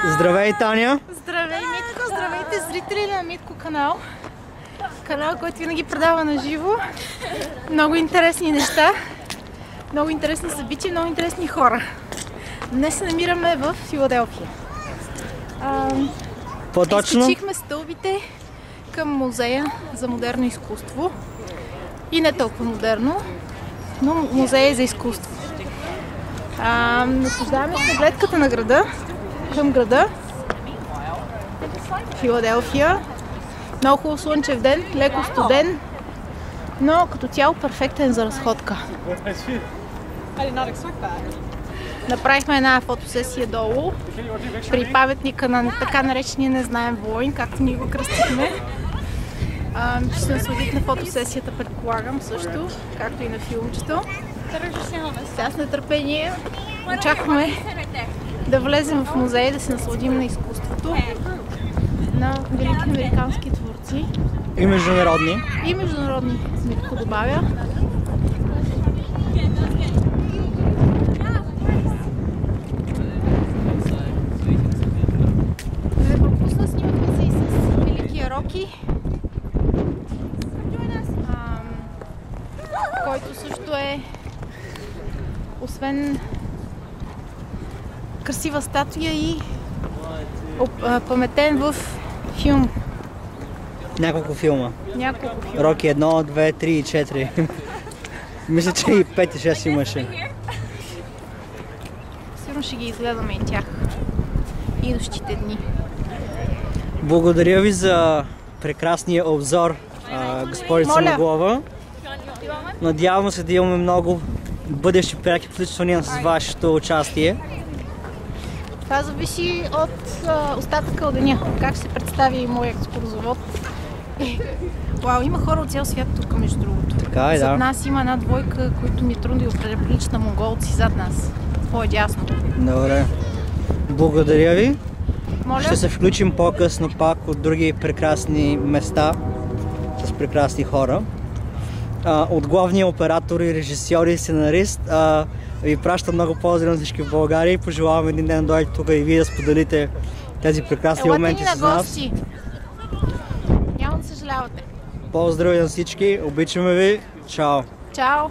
Здравей, Таня! Здравей, Митко! Здравейте, зрители на Митко канал. Канал, който винаги предава на живо. Много интересни неща, много интересни събития, много интересни хора. Днес се намираме в Филаделфия. По-точно? Изкачихме стълбите към музея за модерно изкуство. И не толкова модерно, но музея за изкуство. Наслаждаваме се гледката на града, към града. Филаделфия. Много хубав слънчев ден, леко студен, но като цяло перфектен за разходка. Направихме една фотосесия долу при паметника на така наречения незнаем войн, както ние го кръстихме. Ще се насладите на фотосесията, предполагам също, както и на филмчето. Сега с нетърпение очакваме да влезем в музея, да се насладим на изкуството на велики американски творци. И международни. И международни, Митко добавя. Не пропусна, снимахме се и с великия Роки, който също е, освен красива статуя, и паметен в филм. Няколко филма. Няколко филма. Роки 1, 2, 3 и 4. Мисля, че и 5 и 6 имаше. Сигурно ще ги изгледаме и тях. Идущите дни. Благодаря ви за прекрасния обзор, госпожица Самоглова. Надявам се да имаме много бъдещи преки включвания с вашето участие. Това зависи от остатъка от деня. Как ще се представи моят екскурзовод. Вау, има хора от цял свят тук, между другото. Така е, да. Зад нас има една двойка, които ми е трудно да определя, прилича на монголци зад нас. По-дясно. Добре. Благодаря ви. Моля? Ще се включим по-късно пак от други прекрасни места с прекрасни хора. От главния оператор и режисьор и сценарист ви пращам много поздрави на всички в България и пожелавам един ден да дойдете тук и вие да споделите тези прекрасни моменти с нас. Няма да съжалявате. Поздрави на всички, обичаме ви, чао! Чао!